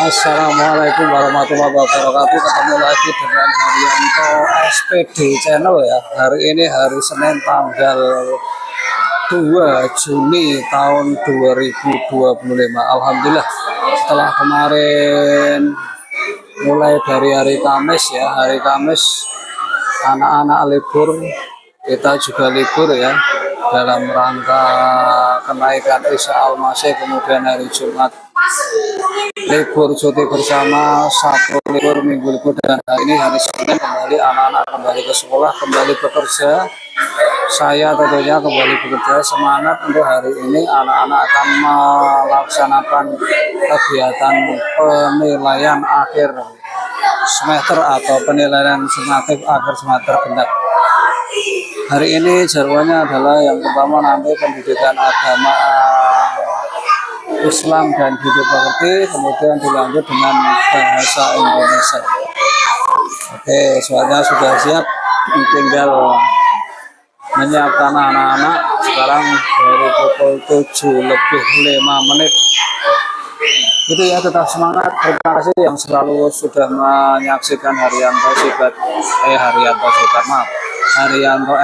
Assalamualaikum warahmatullahi wabarakatuh. Ketemu lagi dengan Haryanto SPD channel ya. Hari ini hari Senin tanggal 2 Juni tahun 2025. Alhamdulillah setelah kemarin mulai dari hari Kamis ya. Hari Kamis anak-anak libur, kita juga libur ya, dalam rangka kenaikan Isa Al-Masih. Kemudian hari Jumat libur cuti bersama, Sabtu libur, Minggu libur, dan hari ini hari Senin kembali anak-anak kembali ke sekolah, kembali bekerja. Saya tentunya kembali bekerja. Semangat untuk hari ini anak-anak akan melaksanakan kegiatan penilaian akhir semester atau penilaian sumatif akhir semester genap. Hari ini jadwalnya adalah yang pertama nanti pendidikan agama Islam dan hidup pekerti, kemudian dilanjut dengan bahasa Indonesia. Oke, soalnya sudah siap, tinggal menyiapkan anak-anak. Sekarang baru pukul 7:05. Itu ya, tetap semangat. Terima kasih yang selalu sudah menyaksikan Haryanto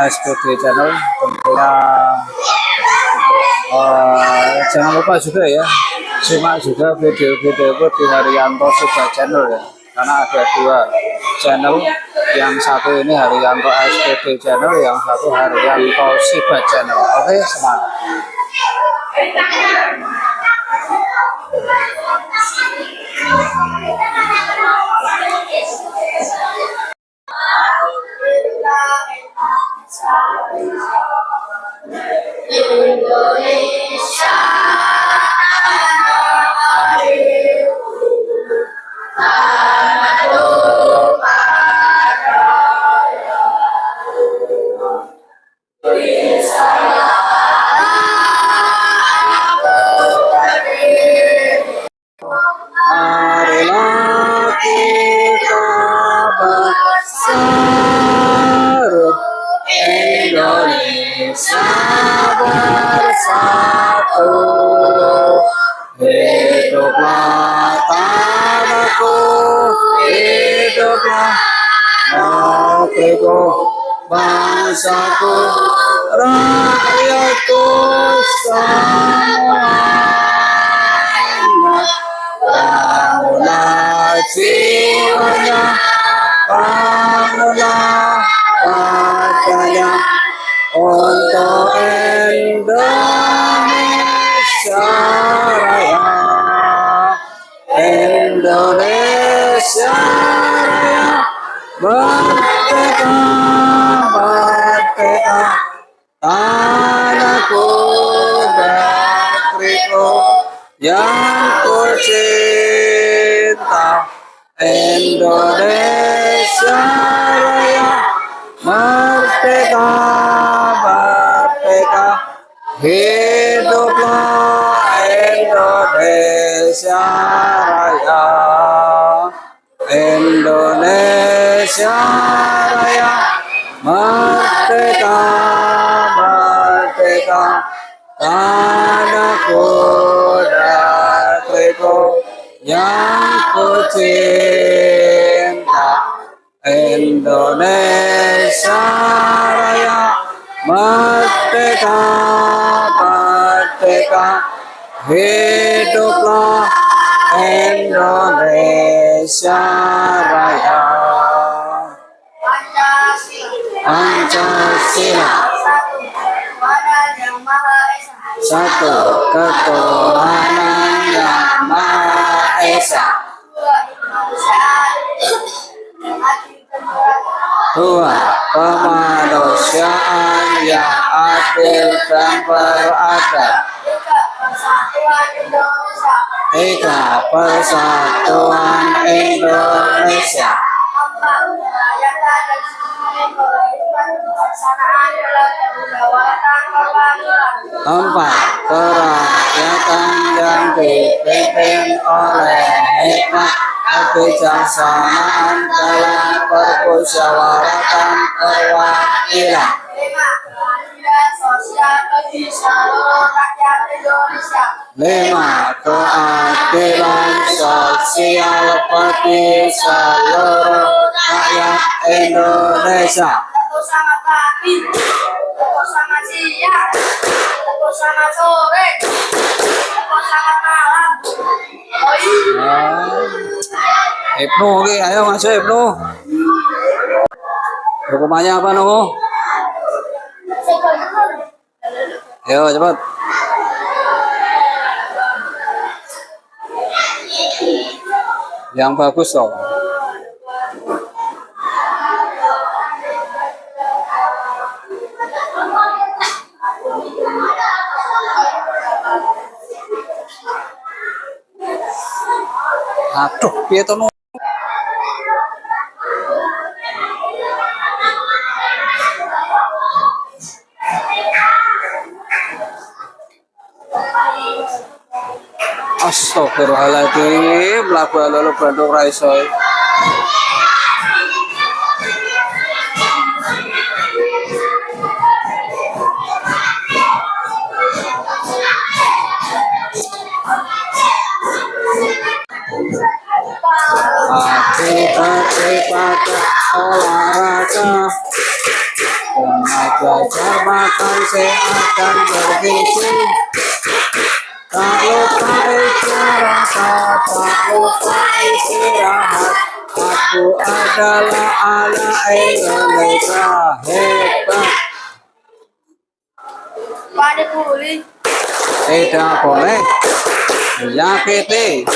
SPD channel. Tentunya jangan lupa juga ya, simak juga video-video di Haryanto Sibat channel ya, karena ada dua channel. Yang satu ini Haryanto SPD channel, yang satu Haryanto Sibat channel. Oke, semangat. Indonesia Marilah kita bersatu, Indonesia bersatu. Hiduplah tanahku, hiduplah negeriku, bangsaku, rakyatku semuanya. Bangunlah jiwanya, bangunlah badannya untuk Indonesia Raya. Indonesia Raya, merdeka, merdeka, tanahku, negeriku yang ku cinta. Indonesia Raya, merdeka, merdeka, hiduplah Indonesia Raya. Indonesia Raya, merdeka, merdeka, tanahku, negeriku yang ku cinta. Indonesia Raya, merdeka, merdeka, hiduplah Indonesia Raya. Pancasila, satu ketuhanan yang Maha Esa, dua kemanusiaan yang adil dan beradab, tiga persatuan Indonesia, empat kerakyatan yang dipimpin oleh hikmat kebijaksanaan dalam permusyawaratan perwakilan. sosial bagi seluruh rakyat Indonesia. 5. Keadilan sosial bagi seluruh rakyat Indonesia. Tentu sangat pagi, tentu sangat siang, tentu sangat sore, tentu sangat malam. Oh iya. Ibnu, oke, ayo masuk Ibnu. Hukumannya apa Nuh? Ayo cepat. Yang bagus toh. Aduh, piye to Nuh? Astagfirullahaladzim, lagu lalu Bandung Raisoy. Akibat olahraga, belajar makan sehat dan bergizi. Tak lupa istirahat, tak lupa istirahat. Aku adalah anak Indonesia hebat. Pada pulih. Tidak boleh menyakiti,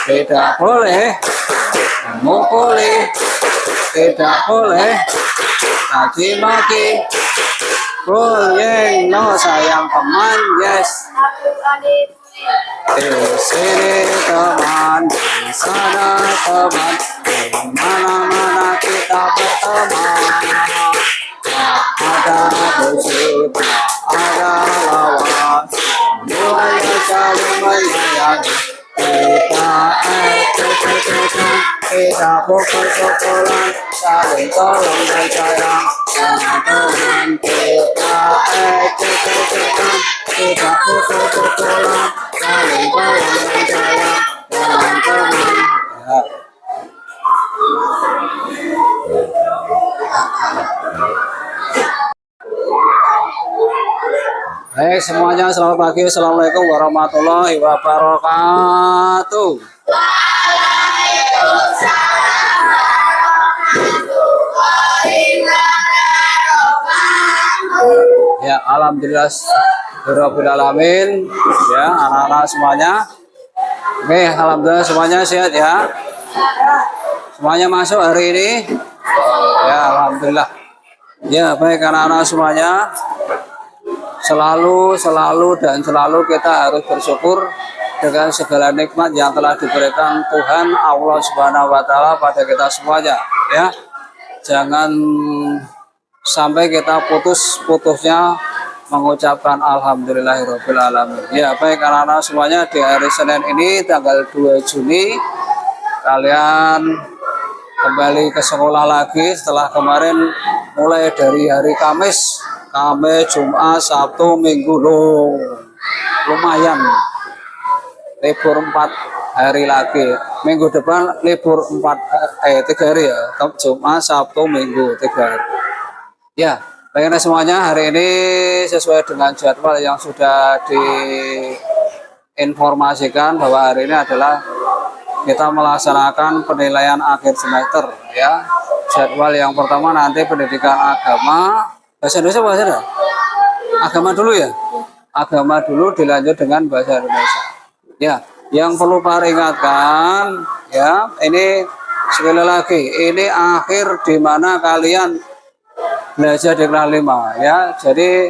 tidak boleh memukuli, tidak boleh caci maki. Bullying no, sayang teman, yes. Aku adik pulih. Di sini teman, di sana teman, di mana-mana kita berteman. Ada musuh, ada lawan, semuanya saling menyayangi. Kita kita pukul-pukulan, saling tolong dan sayang. Teman-teman kita kita pukul-pukulan, saling tolong dan sayang. Teman-teman. Ya. Baik semuanya, selamat pagi. Assalamualaikum warahmatullahi wabarakatuh. Ya, alhamdulillah rabbil alamin. Ya, anak-anak semuanya. Oke, alhamdulillah semuanya sehat ya. Semuanya masuk hari ini. Ya, alhamdulillah. Ya, baik anak-anak semuanya. Selalu kita harus bersyukur dengan segala nikmat yang telah diberikan Tuhan Allah Subhanahu wa taala pada kita semuanya, ya. Jangan sampai kita putus-putusnya mengucapkan alhamdulillahirabbil alamin. Ya, baik anak-anak semuanya, di hari Senin ini tanggal 2 Juni kalian kembali ke sekolah lagi setelah kemarin mulai dari hari Kamis, Jumat, Sabtu, Minggu loh. Lumayan. Libur 4 hari lagi. Minggu depan libur 3 hari ya. Jumat, Sabtu, Minggu 3 hari. Ya, baiklah semuanya, hari ini sesuai dengan jadwal yang sudah diinformasikan bahwa hari ini adalah kita melaksanakan penilaian akhir semester, ya. Jadwal yang pertama nanti pendidikan agama, bahasa Indonesia, bahasa agama dulu ya. Agama dulu dilanjut dengan bahasa Indonesia. Ya, yang perlu Pak ingatkan, ya, ini sekali lagi, ini akhir di mana kalian belajar di kelas 5, ya. Jadi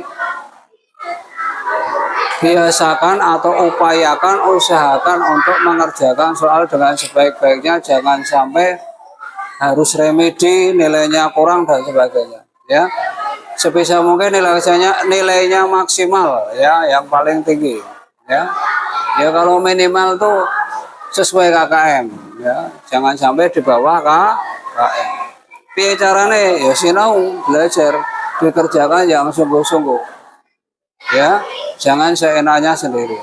biasakan atau usahakan untuk mengerjakan soal dengan sebaik-baiknya, jangan sampai harus remedi, nilainya kurang dan sebagainya, ya. Sebisa mungkin nilainya maksimal, ya, yang paling tinggi, ya. Ya kalau minimal tuh sesuai KKM, ya. Jangan sampai di bawah KKM. Piye carane? Ya sinau belajar, dikerjakan yang sungguh-sungguh. ya. Jangan seenaknya sendiri.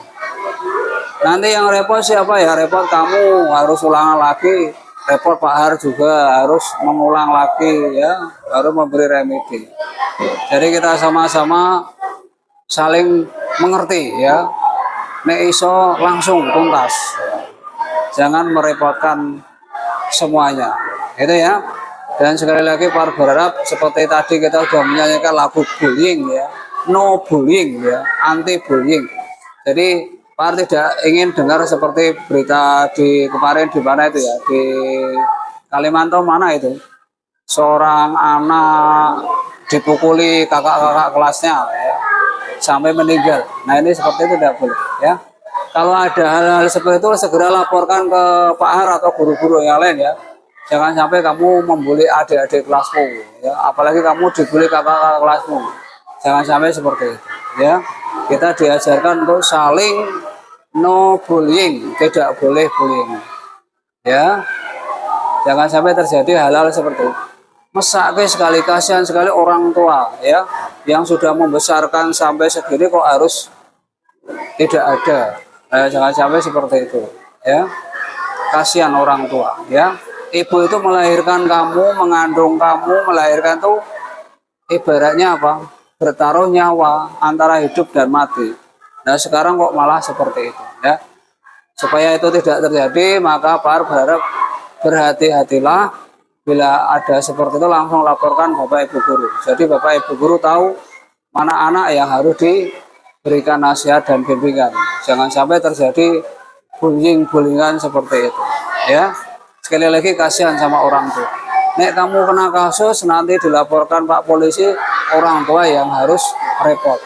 Nanti yang repot siapa ya? Repot kamu, harus ulangan lagi. Repot Pak Har juga harus mengulang lagi ya, baru memberi remedi. Jadi kita sama-sama saling mengerti ya. Nek iso langsung tuntas. Jangan merepotkan semuanya. Itu ya. Dan sekali lagi Pak berharap seperti tadi kita sudah menyanyikan lagu bullying ya. No bullying ya, anti bullying. Jadi Pak tidak ingin dengar seperti berita di kemarin di mana itu ya, di Kalimantan mana itu, seorang anak dipukuli kakak-kakak kelasnya ya, sampai meninggal. Nah ini seperti itu tidak boleh ya. Kalau ada hal-hal seperti itu segera laporkan ke Pak Har atau guru-guru yang lain ya. Jangan sampai kamu membuli adik-adik kelasmu ya, apalagi kamu dibully kakak-kakak kelasmu. Jangan sampai seperti itu ya. Kita diajarkan untuk saling no bullying, tidak boleh bullying ya. Jangan sampai terjadi hal-hal seperti itu. Mesake sekali, kasihan sekali orang tua ya, yang sudah membesarkan sampai segini kok harus tidak ada. Jangan sampai seperti itu ya. Kasihan orang tua ya. Ibu itu melahirkan kamu, mengandung kamu, melahirkan tuh ibaratnya apa? Bertaruh nyawa antara hidup dan mati. Nah sekarang kok malah seperti itu ya. Supaya itu tidak terjadi, maka Pak berharap berhati-hatilah, bila ada seperti itu langsung laporkan Bapak Ibu guru. Jadi Bapak Ibu guru tahu mana anak yang harus diberikan nasihat dan bimbingan. Jangan sampai terjadi bullying-bullyingan seperti itu ya. Sekali lagi kasihan sama orang tua. Nek kamu kena kasus nanti dilaporkan Pak polisi, orang tua yang harus repot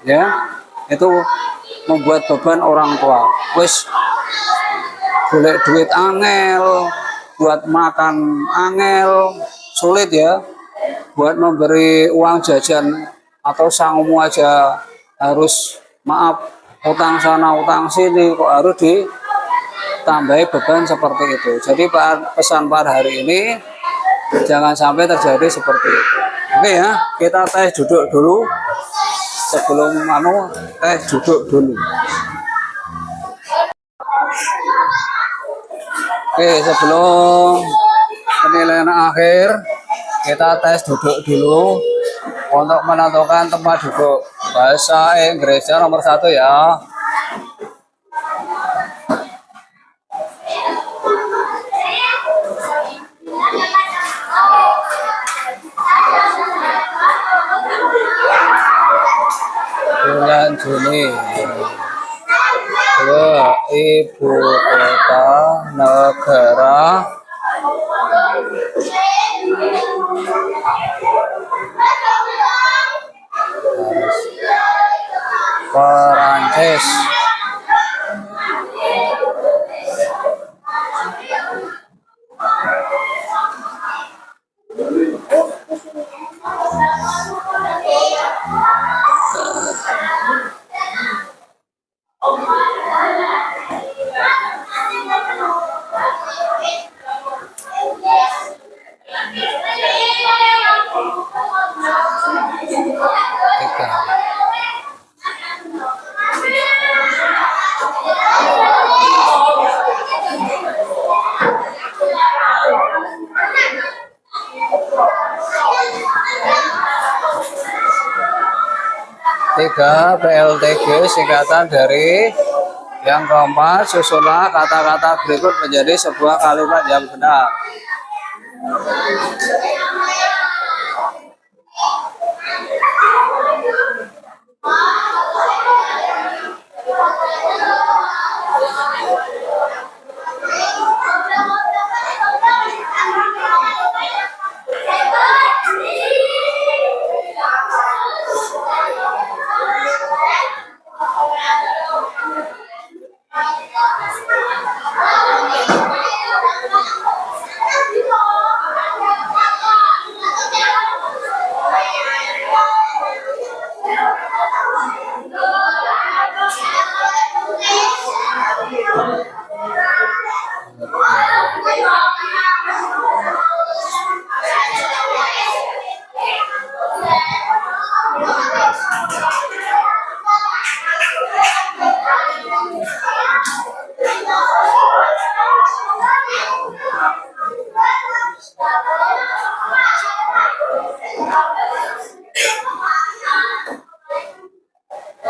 ya. Itu membuat beban orang tua. Wis golek duit angel, buat makan angel, sulit ya. Buat memberi uang jajan atau sangumu aja harus maaf, utang sana utang sini, kok harus ditambahi beban seperti itu. Jadi pesan pada hari ini jangan sampai terjadi seperti itu. Oke ya, kita tes duduk dulu. Sebelum tes duduk dulu. Oke, sebelum penilaian akhir kita tes duduk dulu untuk menentukan tempat duduk. Bahasa Inggrisnya nomor 1 ya. Bulan Juni. Ibu kota negara Perancis. Tiga, PLTG singkatan dari yang keempat, susunlah kata-kata berikut menjadi sebuah kalimat yang benar.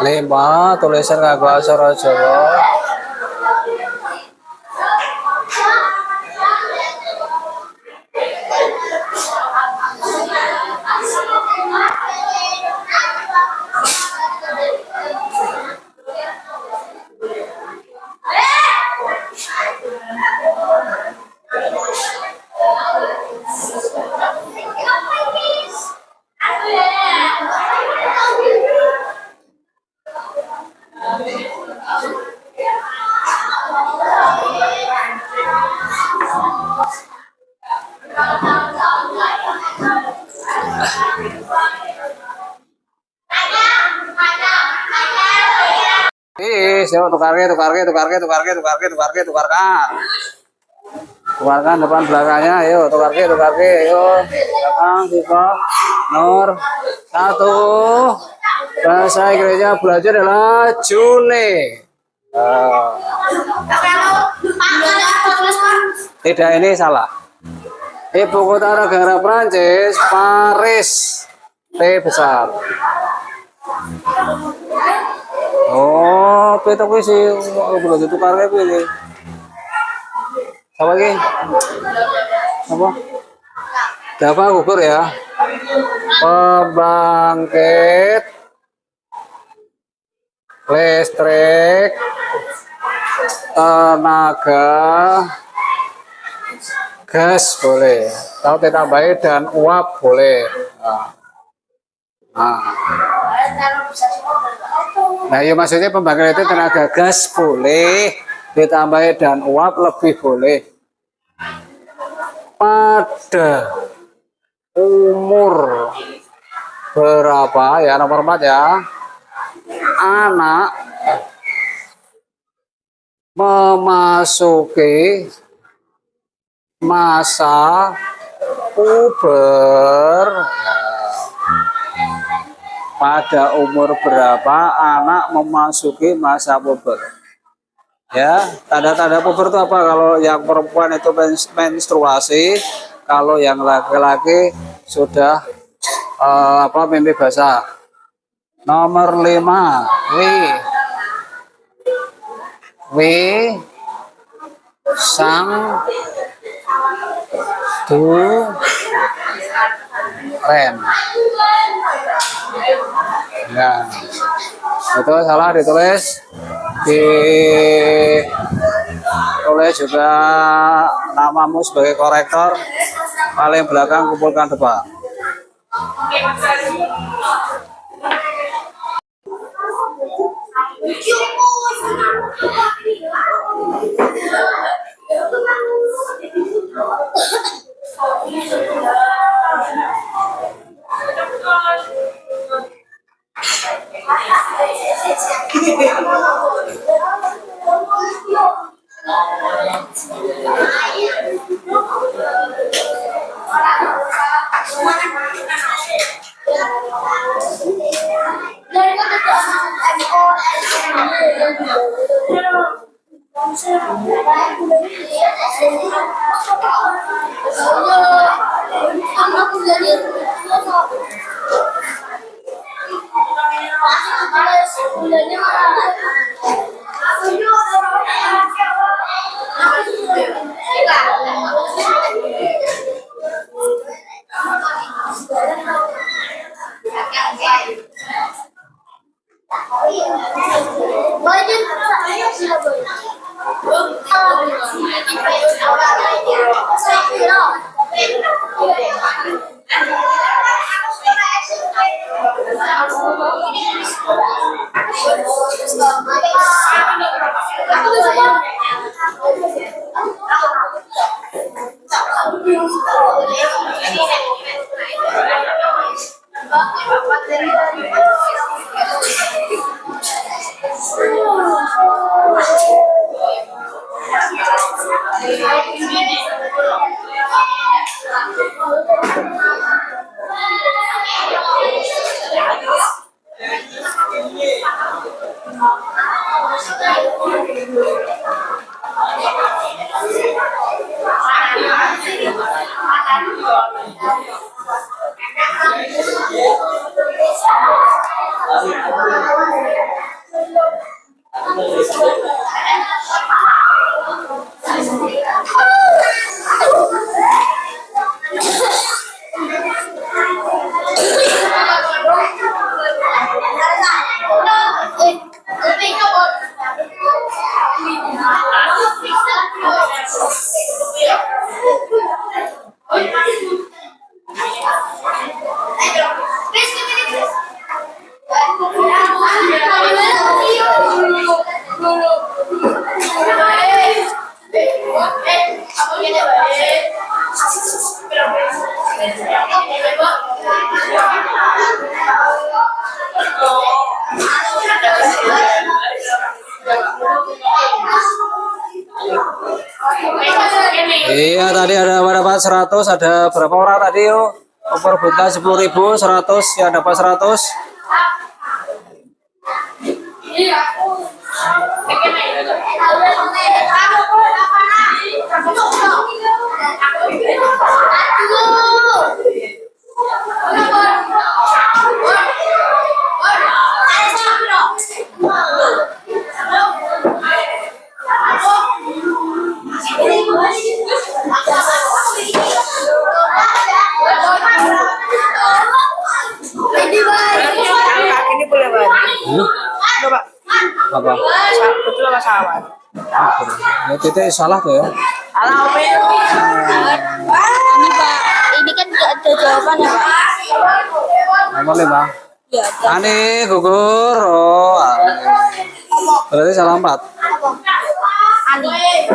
5 tulisan nganggo aksara Jawa. Tukarkan. Tukarkan depan belakangnya, ayo tukarke, ayo belakang tiga, Nur 1. Bahasa Inggrisnya belajar adalah Juni. Tidak, ini salah. Ibu kota negara Prancis, Paris. T besar. Oh, itu kuwi sih belum ditukarke piye. Apa lagi? Apa? Dapat gugur ya. Pembangkit listrik tenaga gas boleh. Kalau ditambahi dan uap boleh. Nah, ya maksudnya pembangkit itu tenaga gas boleh, ditambahi dan uap lebih boleh. Pada umur berapa ya, nomor 4 ya, anak memasuki masa puber. Pada umur berapa anak memasuki masa puber? Ya, tanda-tanda puber itu apa? Kalau yang perempuan itu menstruasi, kalau yang laki-laki sudah mimpi basah. Nomor 5, sang duren. Nah, itu salah ditulis. Ditulis juga namamu sebagai korektor. Paling belakang kumpulkan depan. Iya, tadi ada dapat 100, ada berapa orang tadi yuk? Memperebutkan 10.000, 100 ya dapat 100. Ini boleh banget. Coba. Apa? Betul apa salah? Ya titik salah tuh ya. Alah, ini Pak, ini kan ada jawaban ya Pak? Nomor 5. Ya, Ani gugur. Oh, Ani. Berarti salah 4. Ani.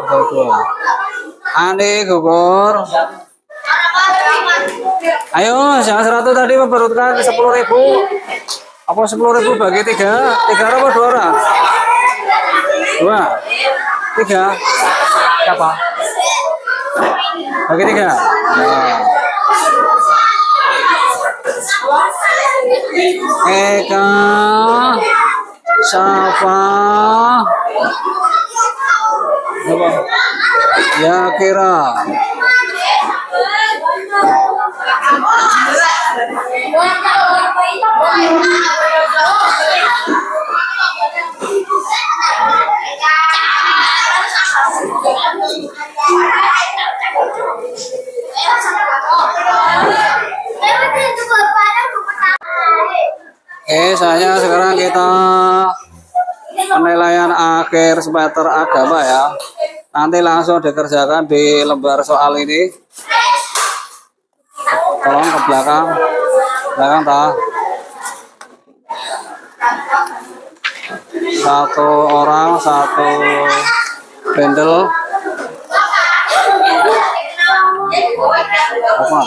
Betul. Ani gugur. Ayo, yang 100 tadi memperutkan 10.000. Apa 10.000 bagi 3? 3 orang apa 2 orang? 2. 3. Siapa? Bagi 3. Nah. Eka, Safa, apa? Ya kira. Saya sekarang kita penilaian akhir semester agama ya. Nanti langsung dikerjakan di lembar soal ini. Tolong ke belakang, tak. Satu orang, satu bendel. Apa?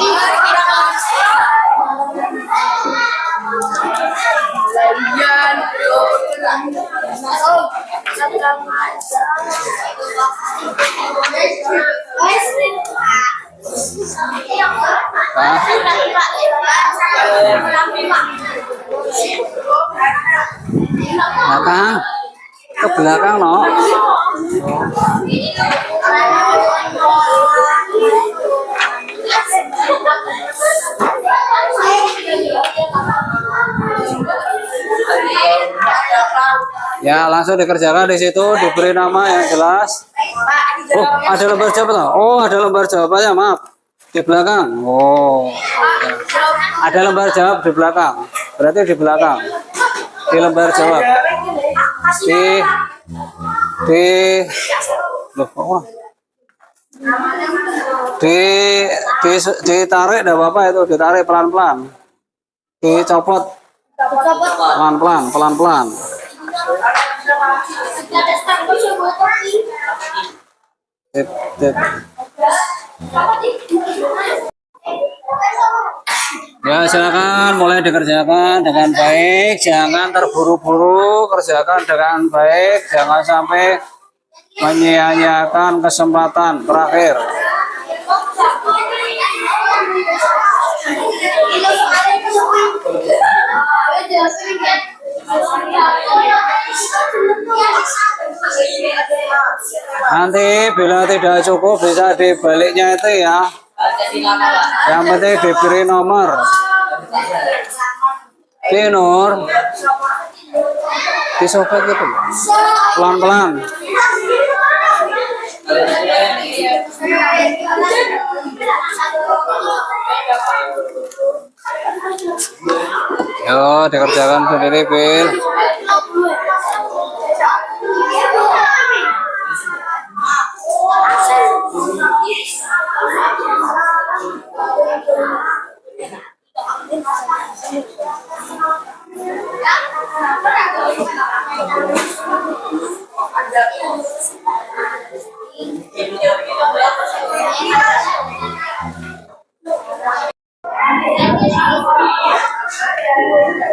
Belakang, ke belakang no. Ya langsung dikerjakan di situ, diberi nama yang jelas. Oh ada lembar jawaban. Oh ada lembar jawabannya, maaf di belakang. Oh ada lembar jawab di belakang. Berarti di belakang di lembar jawab di loh oh. Ditarik enggak apa-apa itu, ditarik pelan-pelan. Dicopot pelan-pelan. Ya silakan mulai dikerjakan dengan baik, jangan terburu-buru, kerjakan dengan baik, jangan sampai menyia-nyiakan kesempatan terakhir. Nanti bila tidak cukup bisa dibaliknya itu ya. Yang penting diberi nomor. Di Nur, disobek gitu, pelan-pelan. Yo, dikerjakan sendiri, Bil.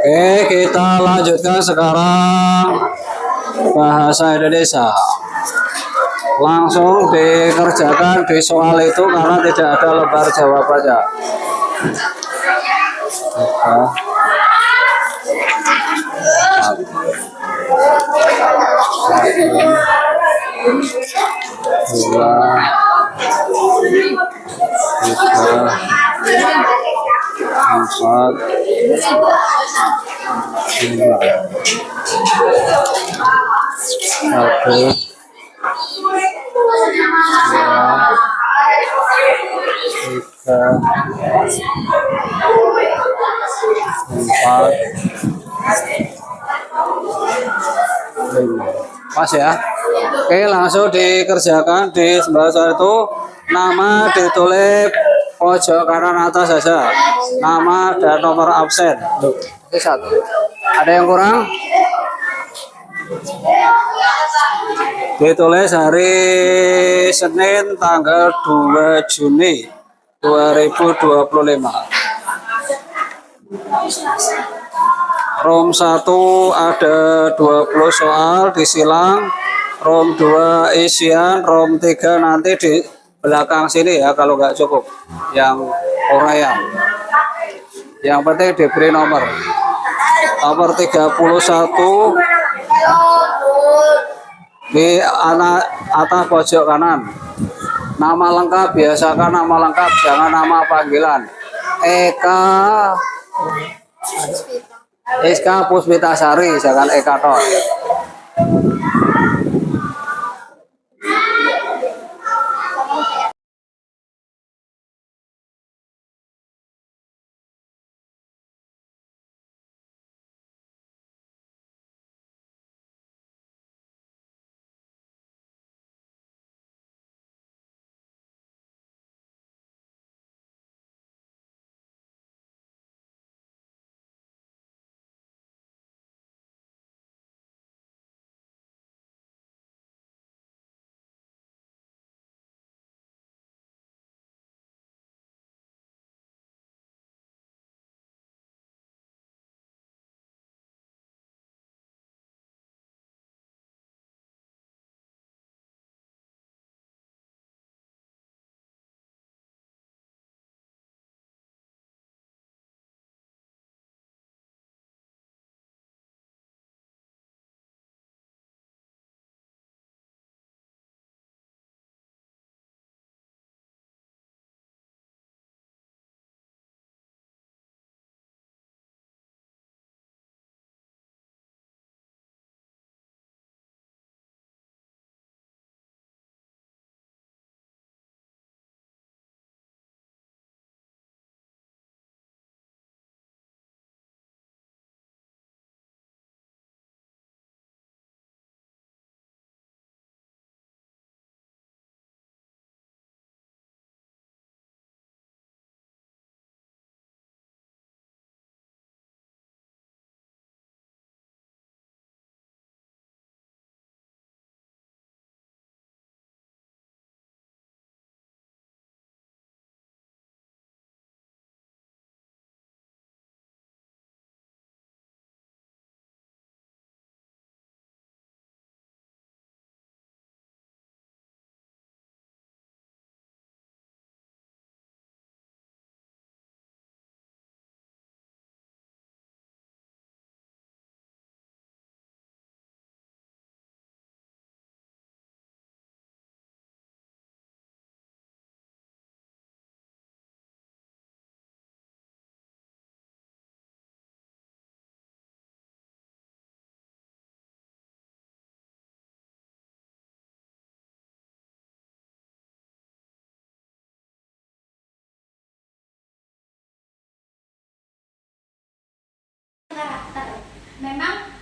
Oke, kita lanjutkan sekarang bahasa Indonesia. Langsung dikerjakan di soal itu karena tidak ada lembar jawabannya. Dua, tiga, empat, lima, satu, dua, tiga, empat, lima. Pas ya. Oke, langsung dikerjakan di sebelah sana itu. Nama ditulis pojok kanan atas saja. Nama dan nomor absen. Ini satu. Ada yang kurang? Ditulis hari Senin tanggal 2 Juni 2025. Rom 1 ada 20 soal disilang. Rom 2 isian, Rom 3 nanti di belakang sini ya kalau nggak cukup. Yang uraian. Yang penting diberi nomor. Nomor 31 di atas pojok kanan. Nama lengkap, biasakan nama lengkap, jangan nama panggilan. Eka Puspitasari, jangan Eka Tor. Karakter memang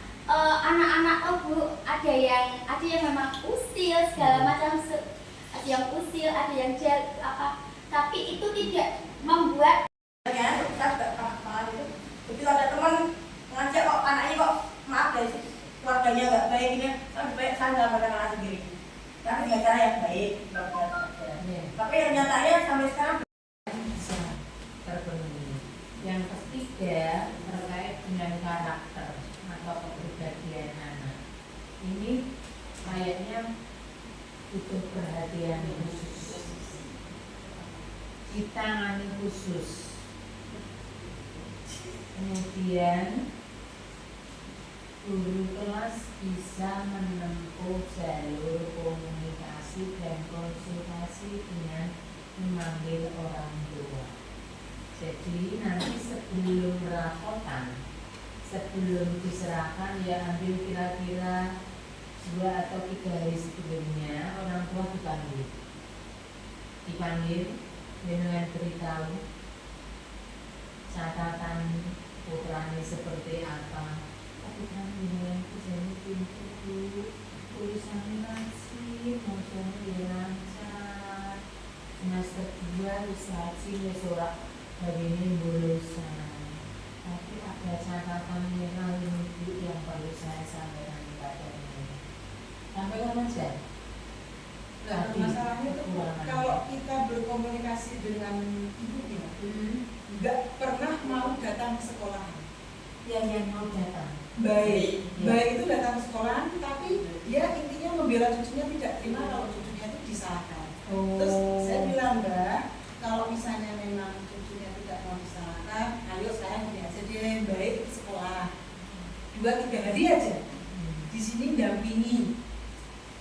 anak-anak Bu ada yang memang usil segala macam, ada yang usil, ada yang apa, tapi itu tidak membuat kita nggak pernah itu. Begitu ada teman ngajak kok anaknya kok maaf dari keluarganya nggak baik ini, kan baik sandal pada anak sendiri. Tapi dengan cara yang baik, tapi nyatanya sampai sekarang bisa terpenuhi. Yang ketiga terkait dengan ini kayaknya butuh perhatian khusus, ditangani khusus. Kemudian guru kelas bisa menempuh jalur komunikasi dan konsultasi dengan memanggil orang tua. Jadi nanti sebelum rapotan, sebelum diserahkan ya ambil kira-kira 2 atau 3 hari sebelumnya orang tua dipanggil dengan beritahu catatan putranya seperti apa. Putranya dengan kerjanya pintar bu, tulisannya rajin, mojonya lancar, semester 2 bisa rajin ya surat hari ini lulusan. Tapi ada catatan merah ini yang perlu saya sampaikan kepadanya. Sampaikan aja. Nah, masalahnya itu kalau kita berkomunikasi dengan ibunya, nggak pernah mau datang ke sekolah. Yang mau datang. Baik, Ya. baik itu datang ke sekolah, tapi dia intinya membela cucunya tidak terima kalau cucunya itu disalahkan. Terus saya bilang Mbak, kalau misalnya memang cucunya tidak mau disalahkan, ayo sekarang gini aja deh, baik ke sekolah 2-3 hari aja. Di sini dampingi,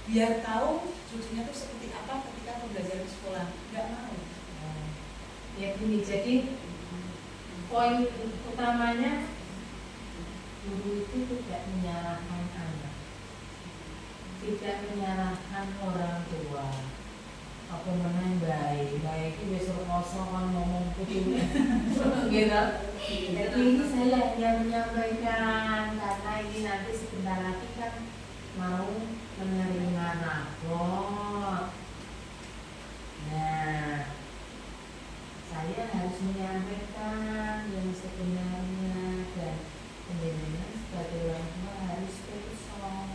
biar tahu cucunya itu seperti apa ketika pembelajaran di sekolah. Nggak mau. Ya gini, jadi poin utamanya guru itu tidak menyalahkan anak, tidak menyalahkan orang tua. Apa menang baik itu besok kosong kan ngomong gitu. Gitu. Jadi ini saya hanya menyampaikan karena ini nanti sebentar lagi kan mau menerima rapor. Nah, saya harus menyampaikan yang sebenarnya dan pendidikan sebagai orang tua harus kosong.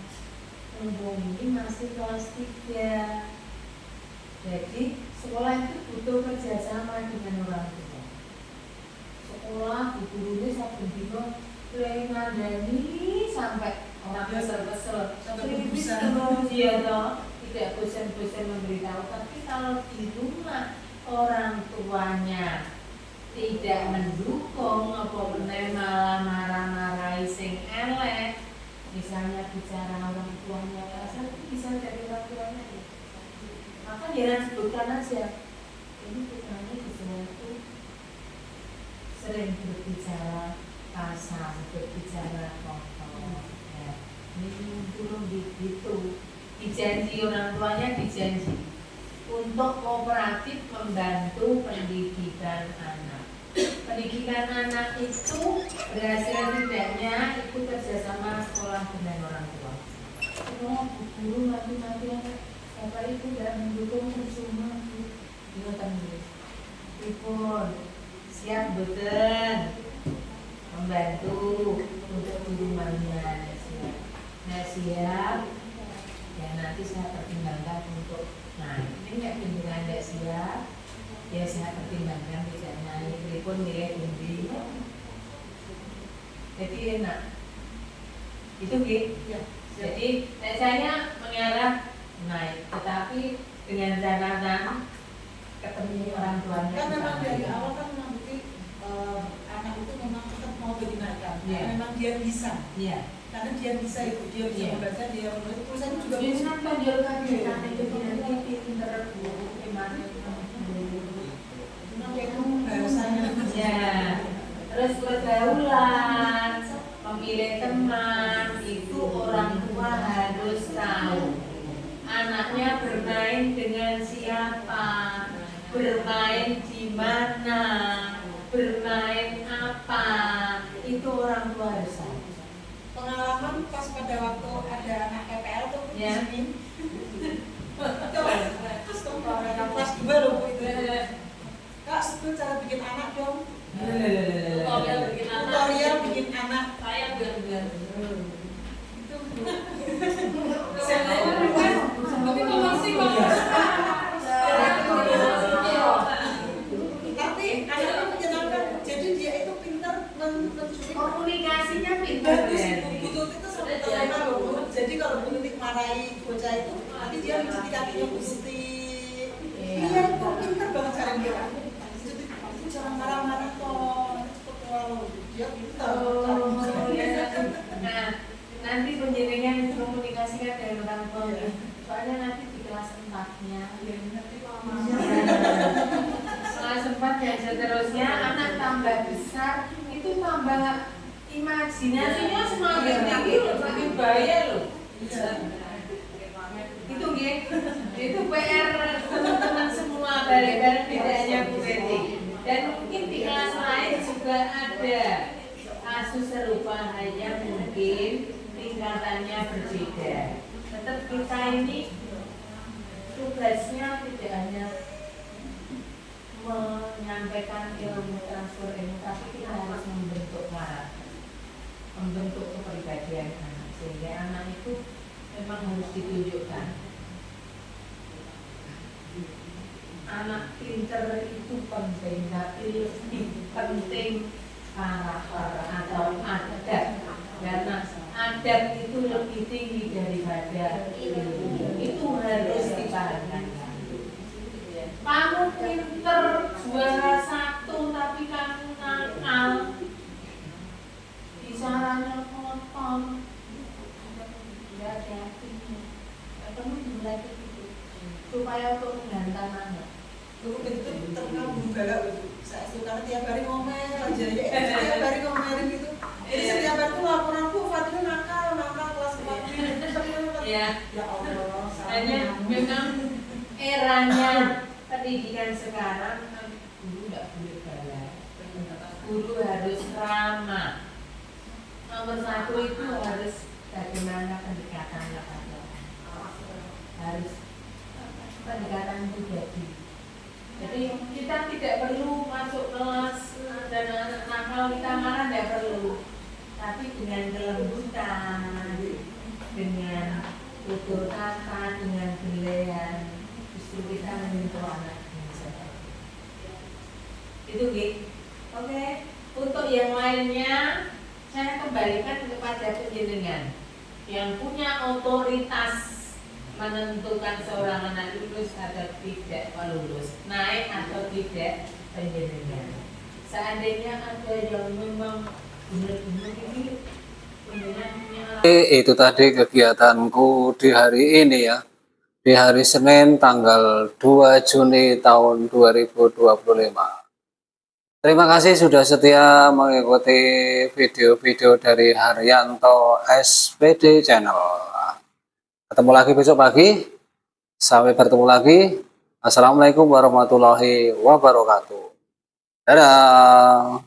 Mumpung ini masih kelas 3. Jadi sekolah itu butuh kerjasama dengan orang tua. Sekolah gurunya sampai dino mulai ngandani sampai orang kesel-kesel sampai terus dia toh tidak bosan-bosan memberitahu. Tapi kalau di rumah orang tuanya tidak mendukung, apa benar malah marah-marahi sing elek, misalnya bicara orang tuanya kasar, itu bisa dari orang tuanya. Maka jangan sebutkan aja ini putranya di sekolah itu sering berbicara kasar, berbicara kotor. Ya, ini turun gitu. Dijanji orang tuanya, dijanji untuk kooperatif membantu pendidikan anak. Pendidikan anak itu berhasil tidaknya itu kerjasama sekolah dengan orang tua. Semua guru mati-matian Bapak Ibu tidak mendukung percuma Bu. Ingatkan dulu. Ripon siap betul membantu untuk di rumahnya. Nah siap. Ya nanti saya pertimbangkan untuk ini nggak kunjungan tidak siap. Ya saya pertimbangkan tidak naik. Ripon nilai tinggi. Jadi enak. Itu gitu. Ya. Jadi saya mengarah naik, tetapi dengan catatan ketemu orang tuanya. Kan memang dari awal kan memang anak itu memang tetap mau mendengarkan. Yeah. Memang dia bisa. Iya. Karena dia bisa itu, dia bisa Yeah. membaca, dia menulis, tulisannya juga Jadi bisa. kan tonjolkan dia nanti nanti pinter bu, gimana? Cuma kayak itu bahasanya. Ya. Terus pergaulan, memilih teman itu orang tua harus tahu. Anaknya bermain dengan siapa, bermain di mana, bermain apa, itu orang tua harus tahu. Pengalaman pas pada waktu ada anak PPL tuh di Ya. sini. Terus kelas 2 loh Bu itu. Kak, sebut cara bikin anak dong. Tutorial bikin anak. Tutorial bikin anak. Saya biar Itu Bu. Tapi komersi Tapi anaknya menyenangkan. Jadi dia itu pintar mencuri. Komunikasinya pintar Bagus ya. Bu. Bu Tuti itu sampai terkenal loh Bu. Jadi kalau Bu Nunik marahi bocah itu, nanti dia mencuci kakinya Gusti. Iya, kok pintar banget cara dia. Itu jangan marah-marah kok. Cepet walau dia pintar. Oh, ya. Nah, nanti penjenengan komunikasikan dengan orang tua. Soalnya nanti di kelas 4-nya. Kelas 4 dan seterusnya anak tambah besar itu tambah imajinasinya semakin tinggi, semakin bahaya loh. Itu nggih, itu PR teman-teman semua bareng-bareng, tidak hanya Bu Betty. Dan mungkin di kelas lain juga ada kasus serupa, hanya mungkin tingkatannya berbeda. Tetap kita ini tugasnya tidak hanya menyampaikan ilmu, transfer ilmu, tapi kita harus membentuk karakter, membentuk kepribadian anak, sehingga anak itu memang harus ditunjukkan. Anak pinter itu penting, tapi lebih penting karakter atau adat, karena adat itu lebih tinggi daripada ilmu. Itu harus dipahamkan. Kamu pinter juara 1 tapi kamu nakal, bicaranya kotor, tidak ada hatinya. Kamu dilatih itu supaya untuk menghantam anak. Guru itu terkenal guru galak itu. Saya suka tiap hari ngomel aja ya. Tiap hari ngomelin gitu. Jadi setiap hari tuh laporan Bu Fadil nakal kelas 4. Ya. Ya Allah. Hanya memang eranya pendidikan sekarang guru tidak boleh galak. Guru harus ramah. Nomor 1 itu harus bagaimana pendekatan kepada harus pendekatan pribadi. Jadi kita tidak perlu masuk kelas dan anak nakal kita marah, tidak perlu. Tapi dengan kelembutan, dengan tutur kata, dengan gelean, justru kita menyentuh anak dengan sebaik. Itu gitu. Oke. Untuk yang lainnya saya kembalikan kepada penjenengan yang punya otoritas menentukan seorang anak lulus atau tidak lulus, naik atau tidak penjenengan. Seandainya ada yang memang benar-benar ini penjenengan punya Itu tadi kegiatanku di hari ini ya, di hari Senin tanggal 2 Juni tahun 2025. Terima kasih sudah setia mengikuti video-video dari Haryanto SPD Channel. Ketemu lagi besok pagi. Sampai bertemu lagi. Assalamualaikum warahmatullahi wabarakatuh. Dadah.